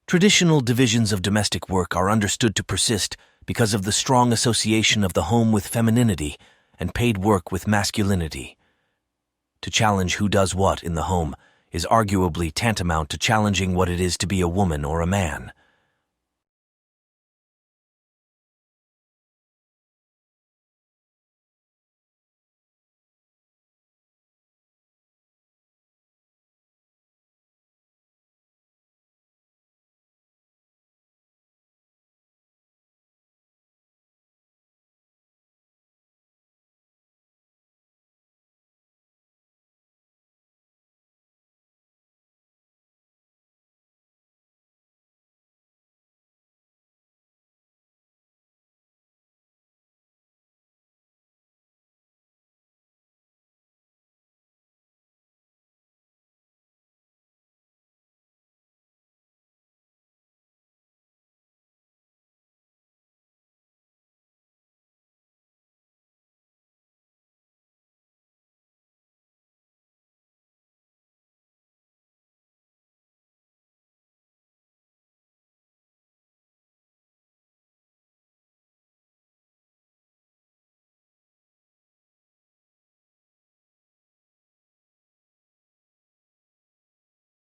Traditional divisions of domestic work are understood to persist because of the strong association of the home with femininity and paid work with masculinity. To challenge who does what in the home is arguably tantamount to challenging what it is to be a woman or a man.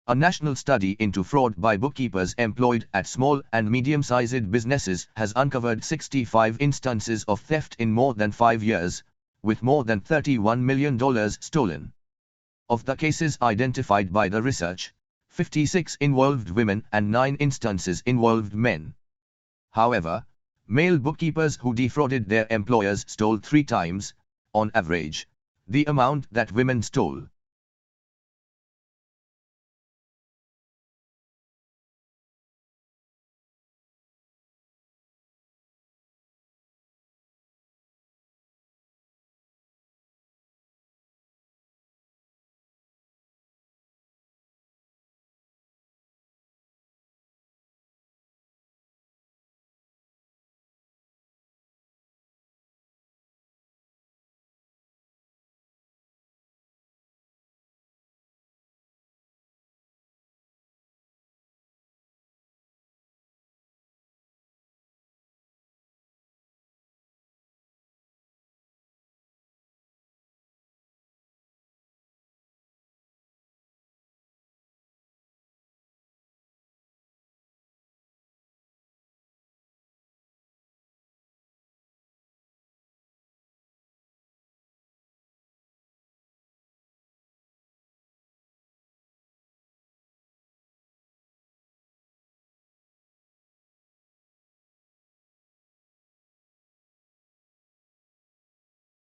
A national study into fraud by bookkeepers employed at small and medium-sized businesses has uncovered 65 instances of theft in more than 5 years, with more than $31 million stolen. Of the cases identified by the research, 56 involved women and 9 instances involved men. However, male bookkeepers who defrauded their employers stole 3 times, on average, the amount that women stole.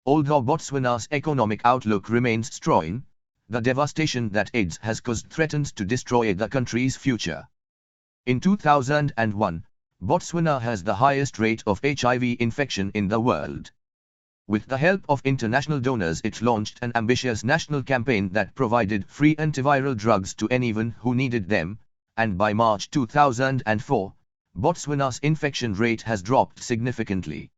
Although Botswana's economic outlook remains strong, the devastation that AIDS has caused threatens to destroy the country's future. In 2001, Botswana has the highest rate of HIV infection in the world. With the help of international donors, it launched an ambitious national campaign that provided free antiviral drugs to anyone who needed them, and by March 2004, Botswana's infection rate has dropped significantly.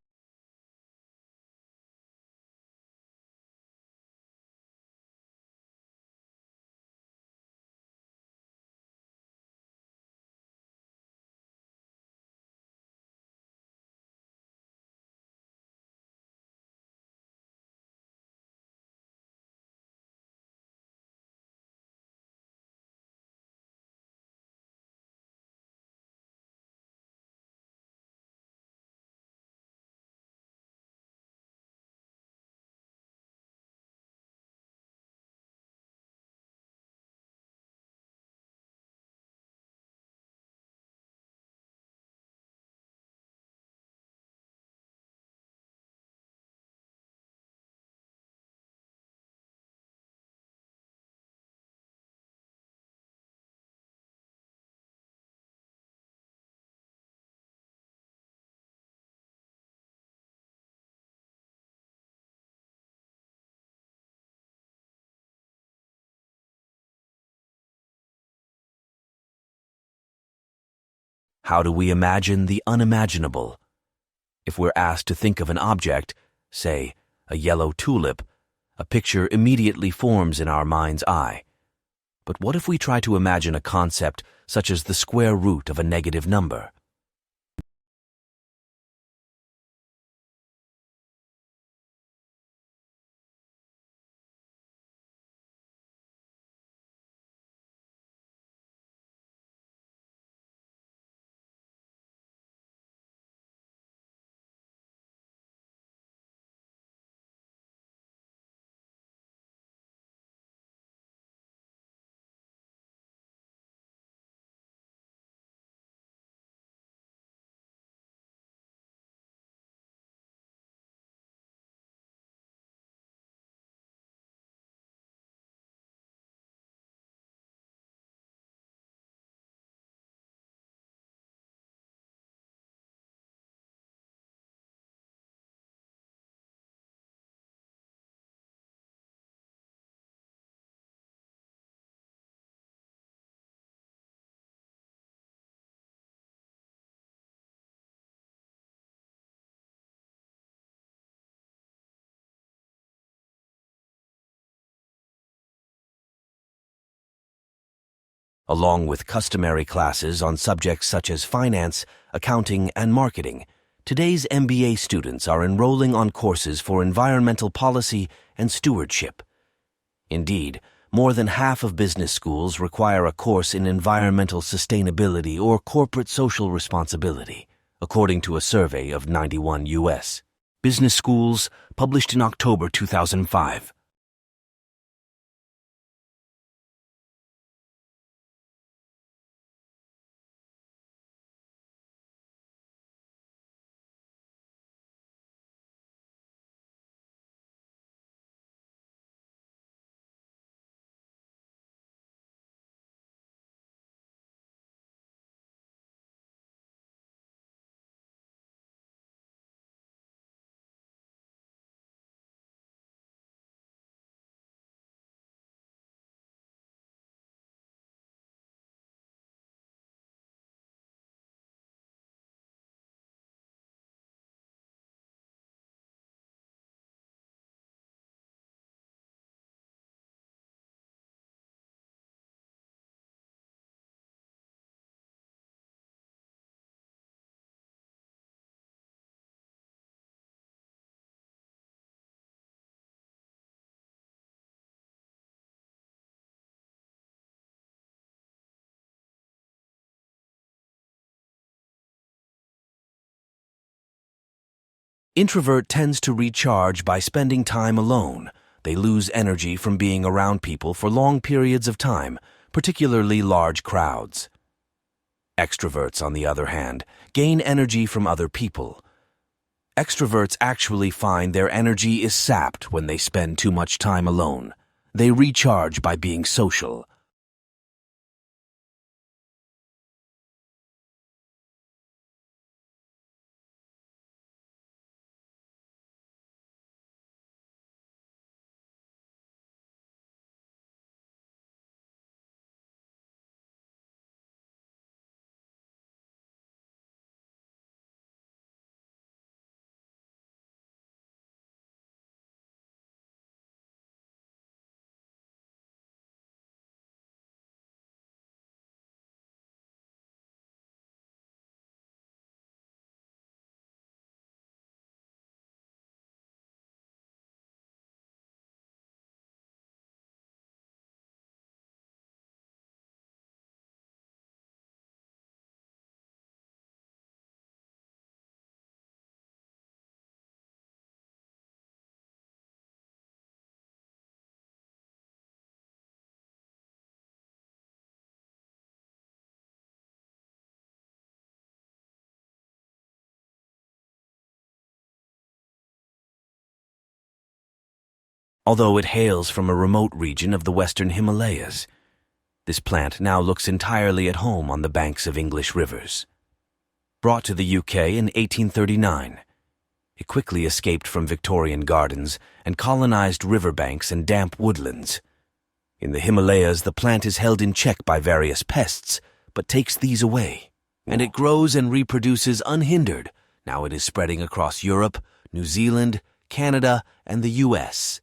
How do we imagine the unimaginable? If we're asked to think of an object, say, a yellow tulip, a picture immediately forms in our mind's eye. But what if we try to imagine a concept such as the square root of a negative number? Along with customary classes on subjects such as finance, accounting, and marketing, today's MBA students are enrolling on courses for environmental policy and stewardship. Indeed, more than half of business schools require a course in environmental sustainability or corporate social responsibility, according to a survey of 91 U.S. business schools published in October 2005. Introvert tends to recharge by spending time alone. They lose energy from being around people for long periods of time, particularly large crowds. Extroverts, on the other hand, gain energy from other people. Extroverts actually find their energy is sapped when they spend too much time alone. They recharge by being social. Although it hails from a remote region of the western Himalayas, this plant now looks entirely at home on the banks of English rivers. Brought to the UK in 1839, it quickly escaped from Victorian gardens and colonized riverbanks and damp woodlands. In the Himalayas, the plant is held in check by various pests, but takes these away, and it grows and reproduces unhindered. Now it is spreading across Europe, New Zealand, Canada, and the US.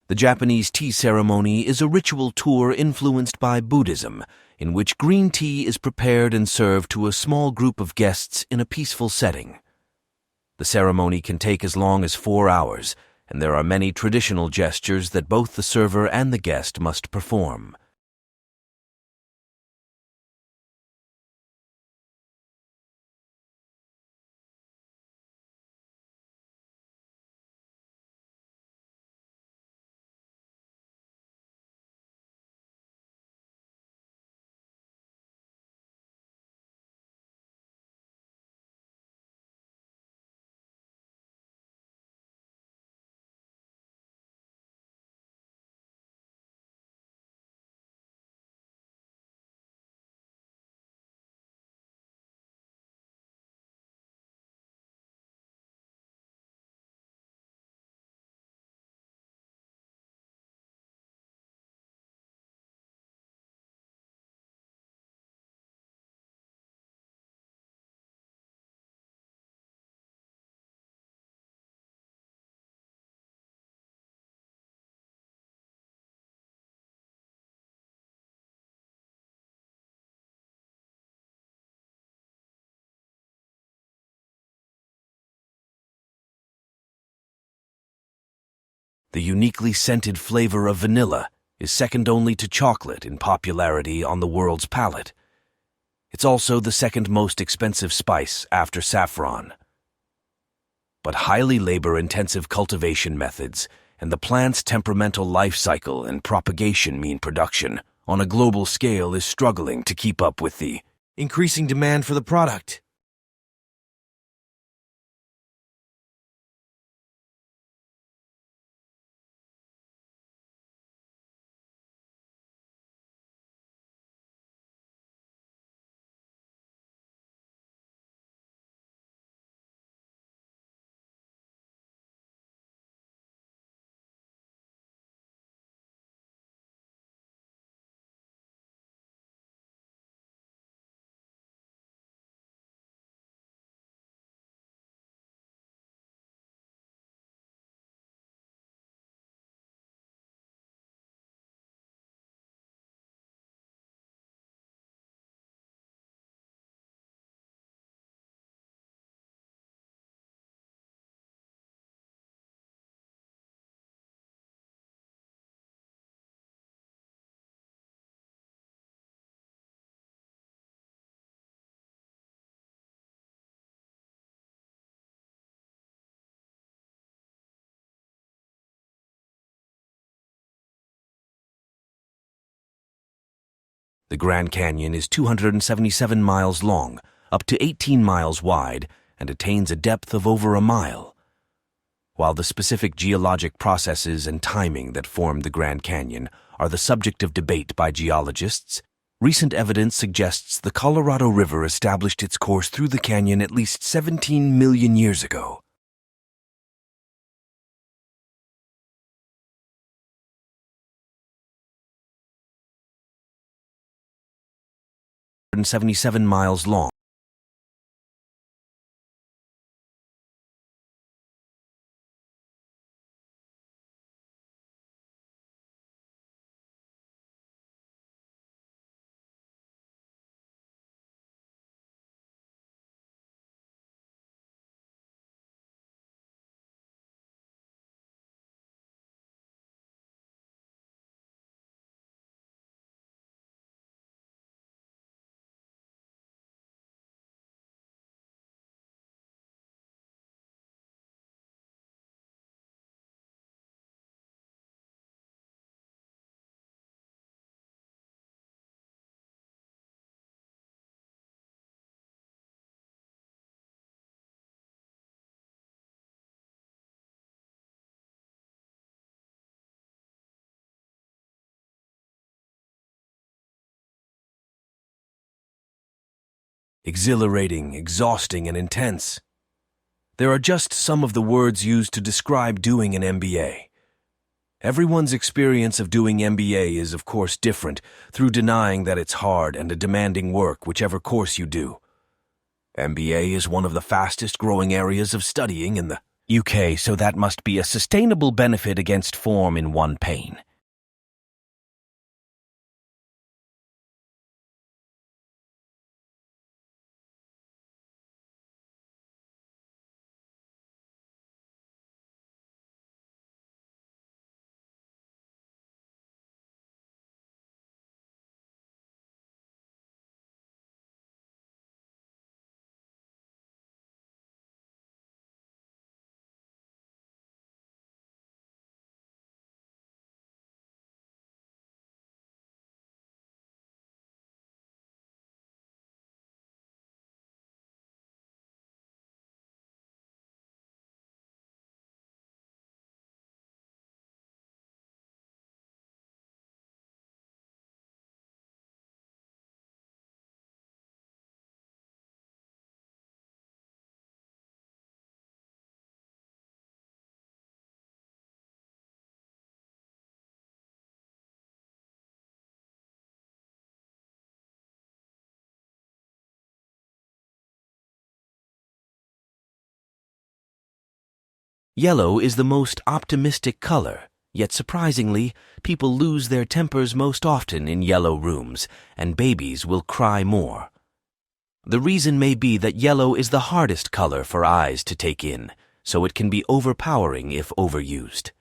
The Japanese tea ceremony is a ritual tour influenced by Buddhism, in which green tea is prepared and served to a small group of guests in a peaceful setting. The ceremony can take as long as 4 hours, and there are many traditional gestures that both the server and the guest must perform. The uniquely scented flavor of vanilla is second only to chocolate in popularity on the world's palate. It's also the second most expensive spice after saffron. But highly labor-intensive cultivation methods and the plant's temperamental life cycle and propagation mean production, on a global scale, is struggling to keep up with the increasing demand for the product. The Grand Canyon is 277 miles long, up to 18 miles wide, and attains a depth of over a mile. While the specific geologic processes and timing that form the Grand Canyon are the subject of debate by geologists, recent evidence suggests the Colorado River established its course through the canyon at least 17 million years ago. 177 miles long. Exhilarating, exhausting, and intense. There are just some of the words used to describe doing an MBA. Everyone's experience of doing MBA is, of course, different, through denying that it's hard and a demanding work, whichever course you do. MBA is one of the fastest growing areas of studying in the UK, so that must be a sustainable benefit against form in one pane. Yellow is the most optimistic color, yet surprisingly, people lose their tempers most often in yellow rooms, and babies will cry more. The reason may be that yellow is the hardest color for eyes to take in, so it can be overpowering if overused.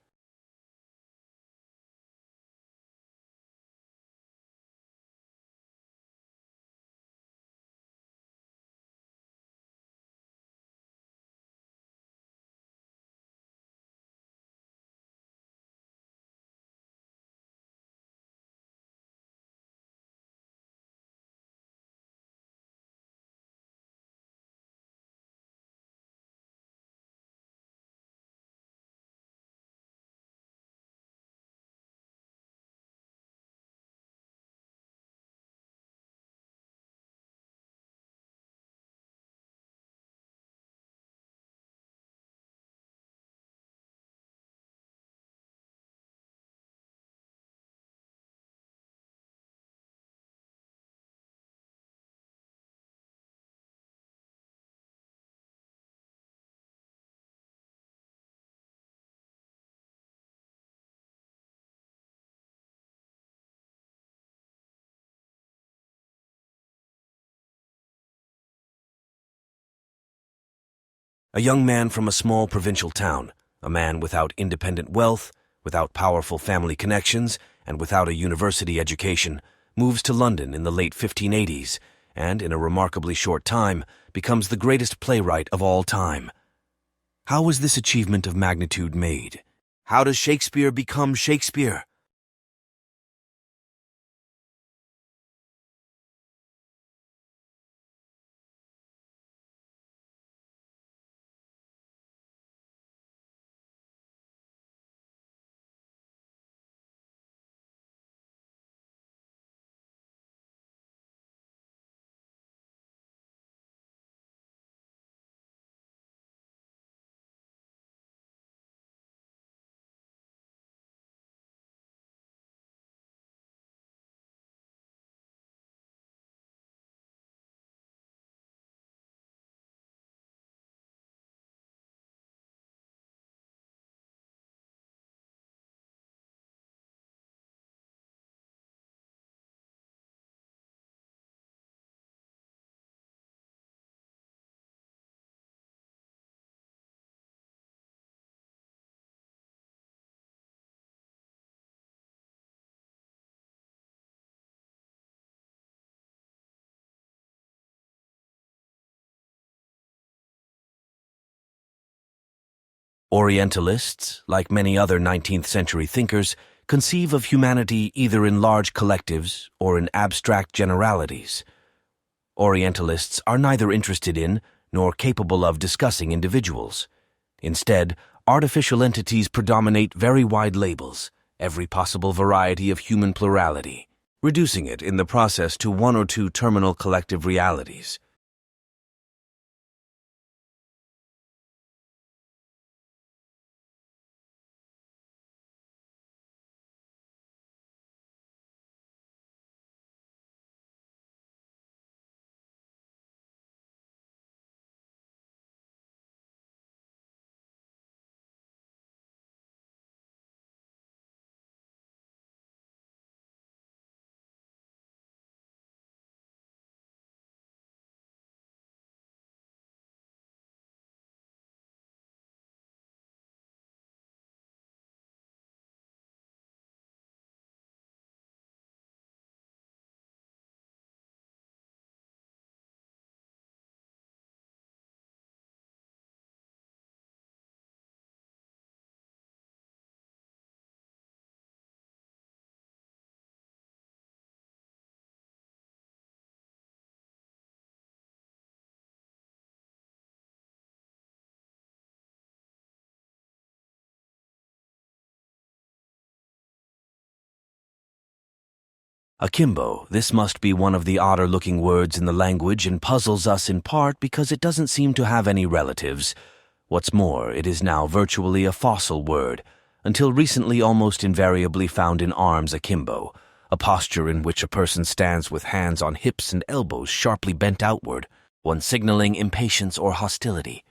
A young man from a small provincial town, a man without independent wealth, without powerful family connections, and without a university education, moves to London in the late 1580s, and in a remarkably short time becomes the greatest playwright of all time. How was this achievement of magnitude made? How does Shakespeare become Shakespeare? Orientalists, like many other 19th century thinkers, conceive of humanity either in large collectives or in abstract generalities. Orientalists are neither interested in nor capable of discussing individuals. Instead, artificial entities predominate very wide labels, every possible variety of human plurality, reducing it in the process to one or two terminal collective realities. Akimbo, this must be one of the odder-looking words in the language and puzzles us in part because it doesn't seem to have any relatives. What's more, it is now virtually a fossil word, until recently almost invariably found in arms akimbo, a posture in which a person stands with hands on hips and elbows sharply bent outward, one signaling impatience or hostility.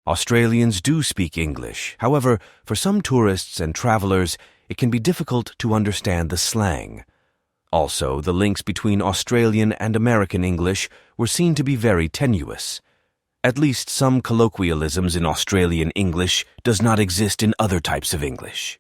Australians do speak English. However, for some tourists and travelers, it can be difficult to understand the slang. Also, the links between Australian and American English were seen to be very tenuous. At least some colloquialisms in Australian English does not exist in other types of English.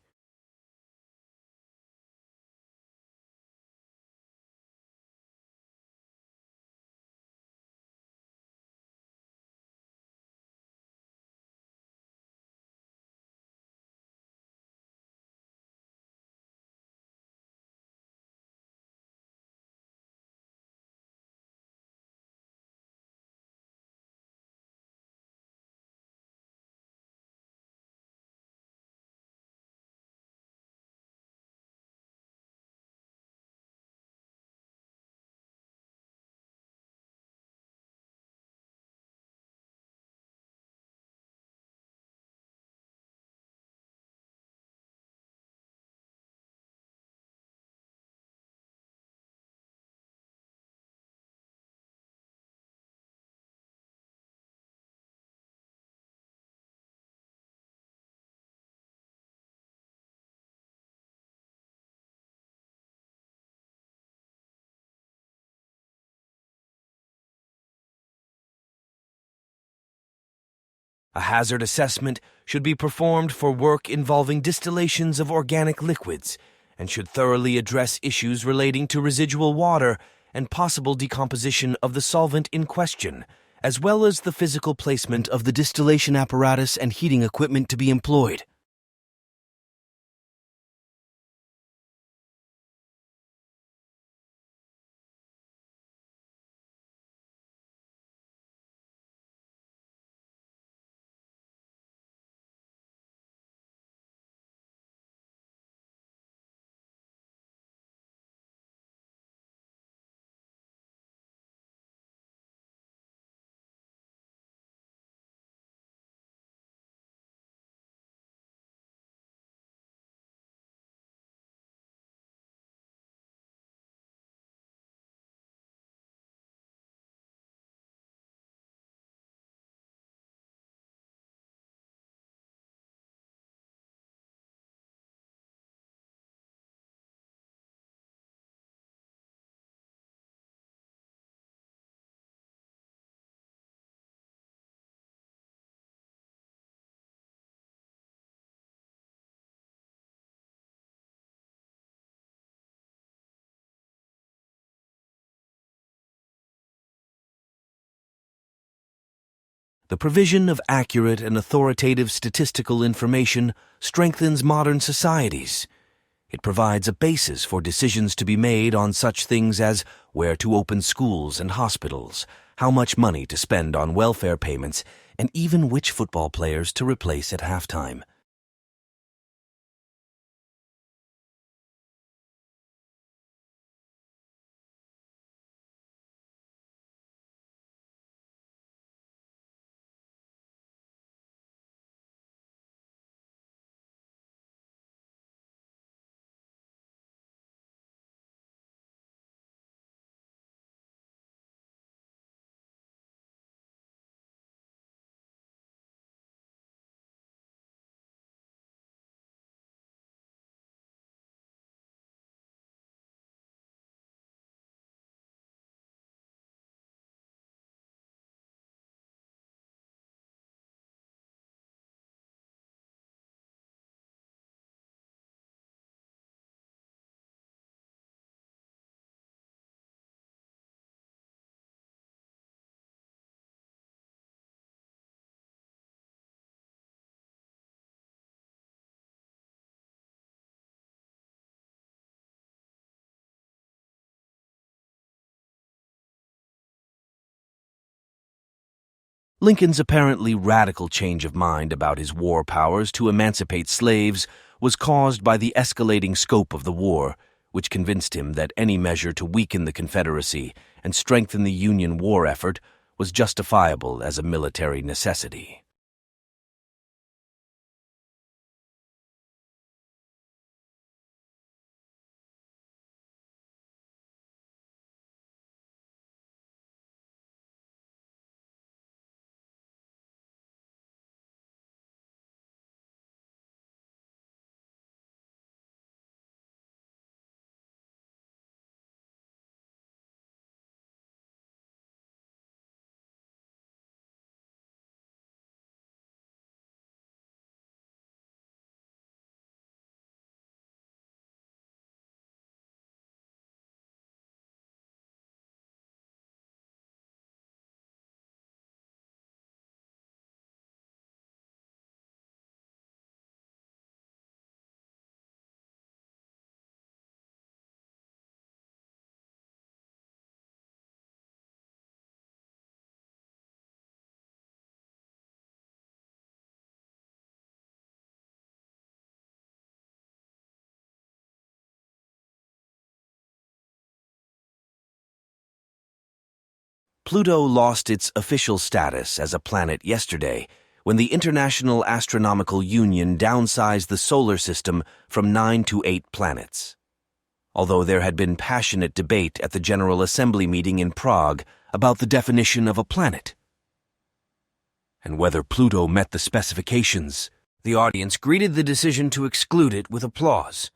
A hazard assessment should be performed for work involving distillations of organic liquids and should thoroughly address issues relating to residual water and possible decomposition of the solvent in question, as well as the physical placement of the distillation apparatus and heating equipment to be employed. The provision of accurate and authoritative statistical information strengthens modern societies. It provides a basis for decisions to be made on such things as where to open schools and hospitals, how much money to spend on welfare payments, and even which football players to replace at halftime. Lincoln's apparently radical change of mind about his war powers to emancipate slaves was caused by the escalating scope of the war, which convinced him that any measure to weaken the Confederacy and strengthen the Union war effort was justifiable as a military necessity. Pluto lost its official status as a planet yesterday when the International Astronomical Union downsized the solar system from 9 to 8 planets. Although there had been passionate debate at the General Assembly meeting in Prague about the definition of a planet and whether Pluto met the specifications, the audience greeted the decision to exclude it with applause.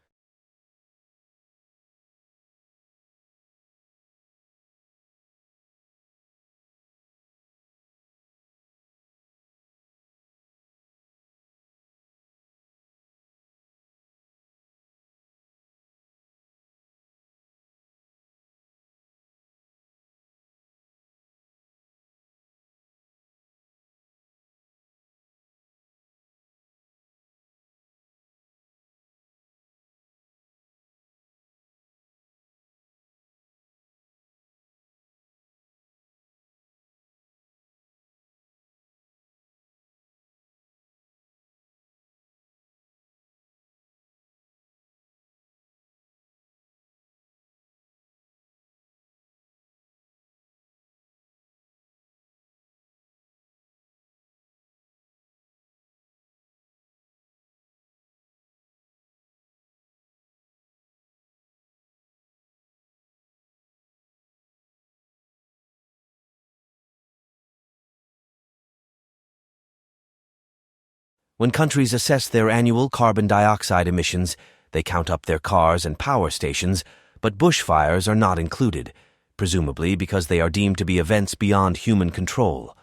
When countries assess their annual carbon dioxide emissions, they count up their cars and power stations, but bushfires are not included, presumably because they are deemed to be events beyond human control.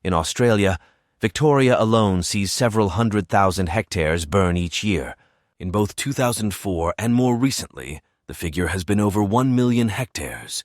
In Australia, Victoria alone sees several 100,000 hectares burn each year. In both 2004 and more recently, the figure has been over 1 million hectares.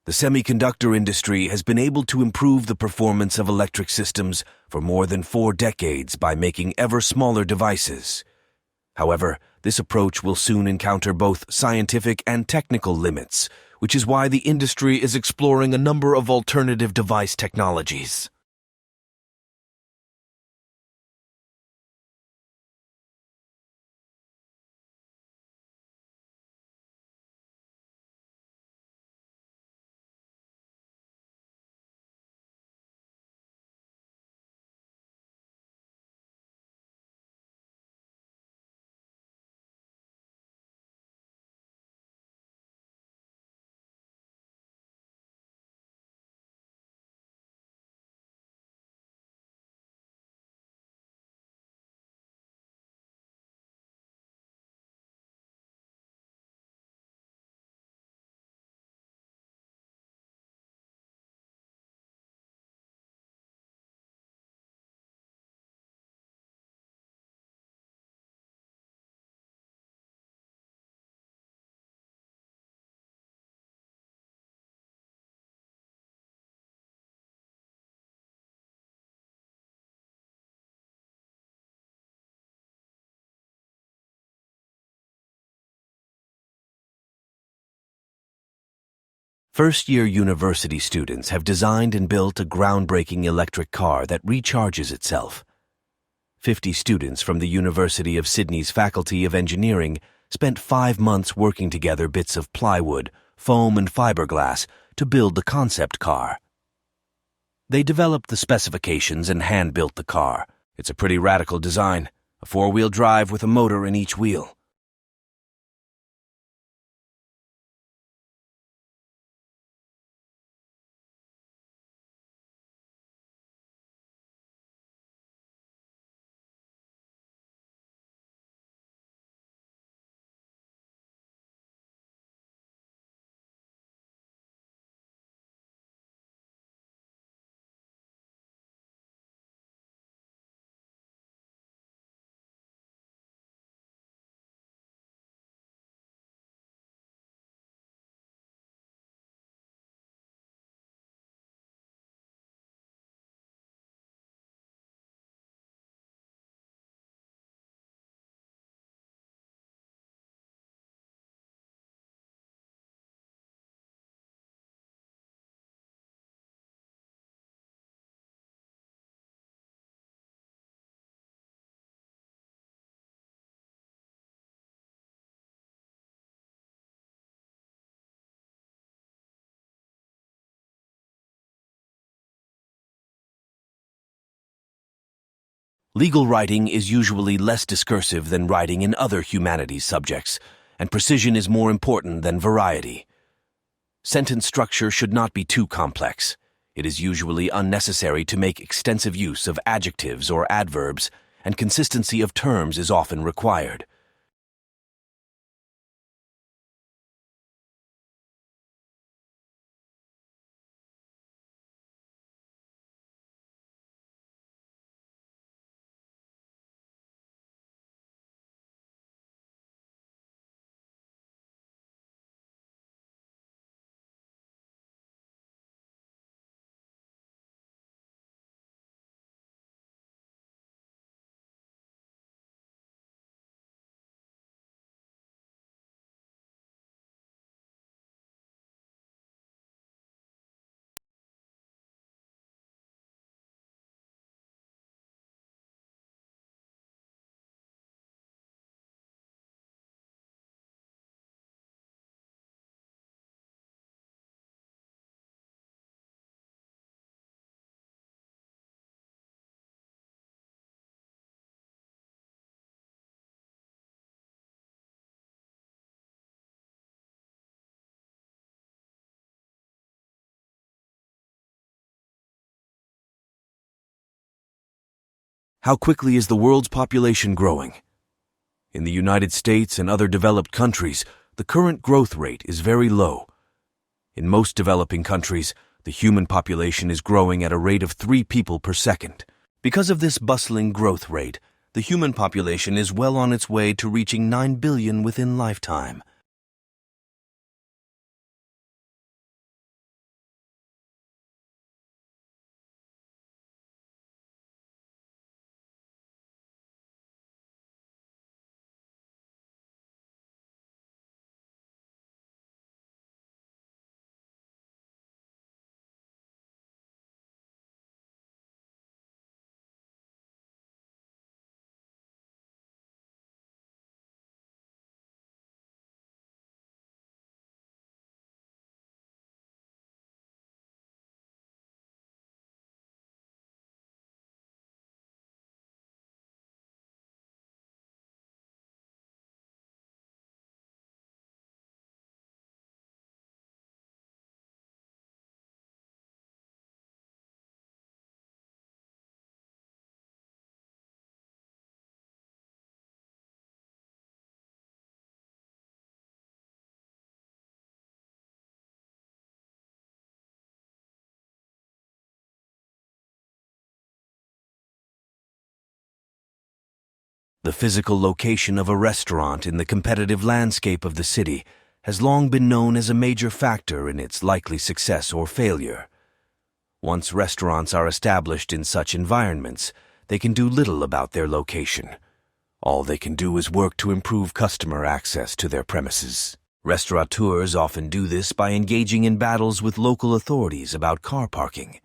The semiconductor industry has been able to improve the performance of electric systems for more than 4 decades by making ever smaller devices. However, this approach will soon encounter both scientific and technical limits, which is why the industry is exploring a number of alternative device technologies. First-year university students have designed and built a groundbreaking electric car that recharges itself. 50 students from the University of Sydney's Faculty of Engineering spent 5 months working together bits of plywood, foam, and fiberglass to build the concept car. They developed the specifications and hand-built the car. It's a pretty radical design, a 4-wheel drive with a motor in each wheel. Legal writing is usually less discursive than writing in other humanities subjects, and precision is more important than variety. Sentence structure should not be too complex. It is usually unnecessary to make extensive use of adjectives or adverbs, and consistency of terms is often required. How quickly is the world's population growing? In the United States and other developed countries, the current growth rate is very low. In most developing countries, the human population is growing at a rate of 3 people per second. Because of this bustling growth rate, the human population is well on its way to reaching 9 billion within lifetime. The physical location of a restaurant in the competitive landscape of the city has long been known as a major factor in its likely success or failure. Once restaurants are established in such environments, they can do little about their location. All they can do is work to improve customer access to their premises. Restaurateurs often do this by engaging in battles with local authorities about car parking.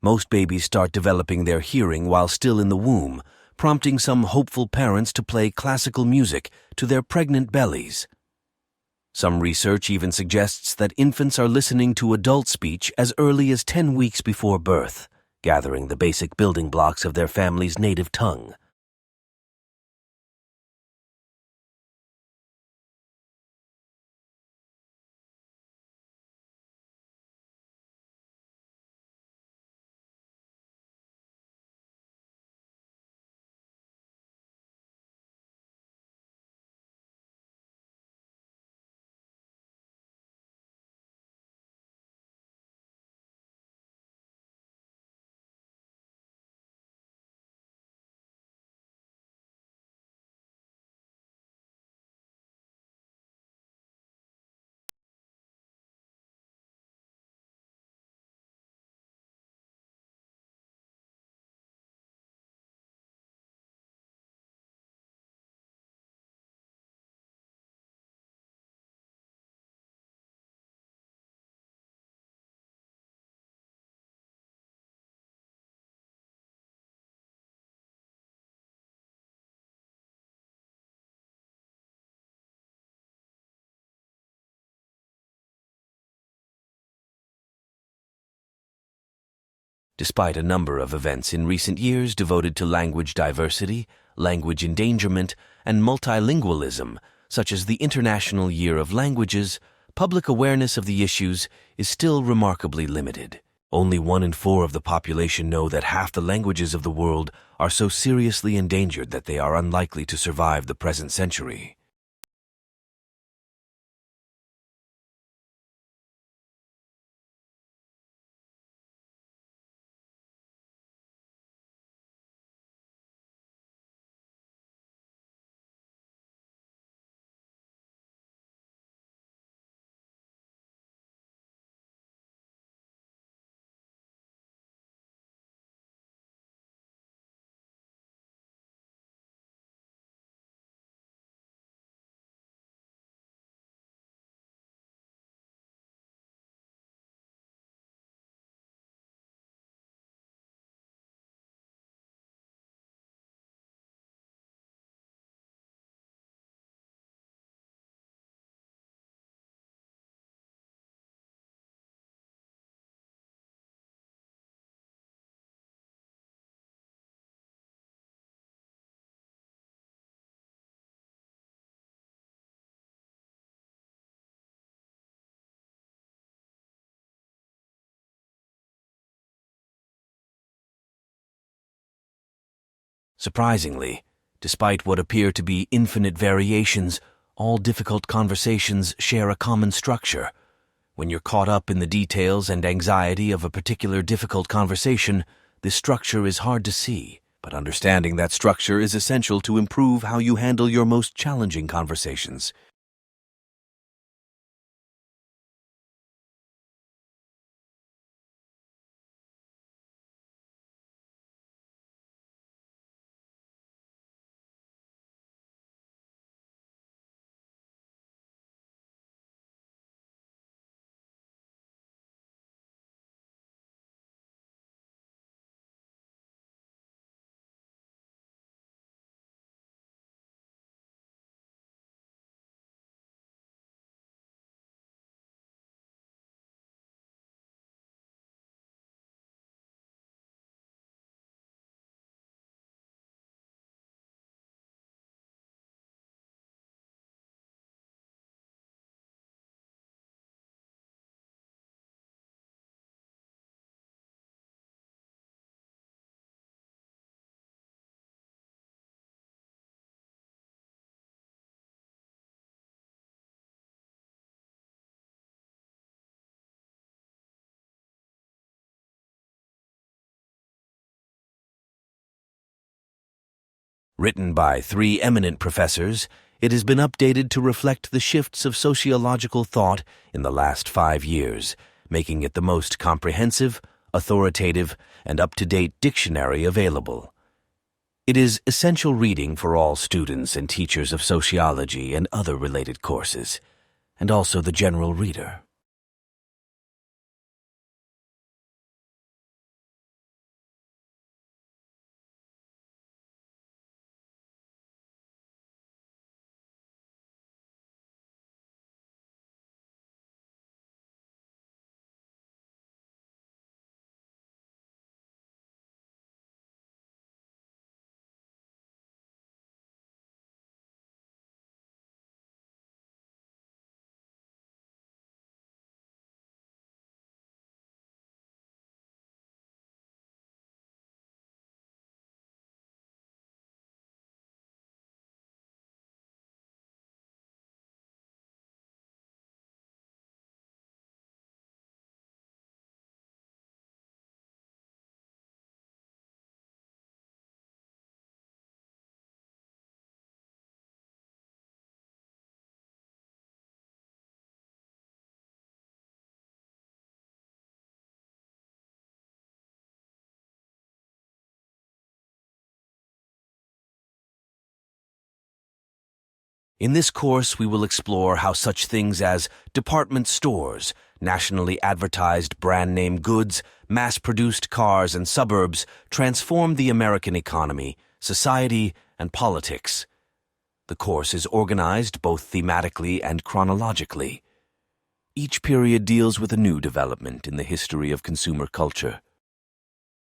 Most babies start developing their hearing while still in the womb, prompting some hopeful parents to play classical music to their pregnant bellies. Some research even suggests that infants are listening to adult speech as early as 10 weeks before birth, gathering the basic building blocks of their family's native tongue. Despite a number of events in recent years devoted to language diversity, language endangerment, and multilingualism, such as the International Year of Languages, public awareness of the issues is still remarkably limited. Only 1 in 4 of the population know that half the languages of the world are so seriously endangered that they are unlikely to survive the present century. Surprisingly, despite what appear to be infinite variations, all difficult conversations share a common structure. When you're caught up in the details and anxiety of a particular difficult conversation, this structure is hard to see, but understanding that structure is essential to improve how you handle your most challenging conversations. Written by 3 eminent professors, it has been updated to reflect the shifts of sociological thought in the last 5 years, making it the most comprehensive, authoritative, and up-to-date dictionary available. It is essential reading for all students and teachers of sociology and other related courses, and also the general reader. In this course, we will explore how such things as department stores, nationally advertised brand-name goods, mass-produced cars, and suburbs transform the American economy, society, and politics. The course is organized both thematically and chronologically. Each period deals with a new development in the history of consumer culture.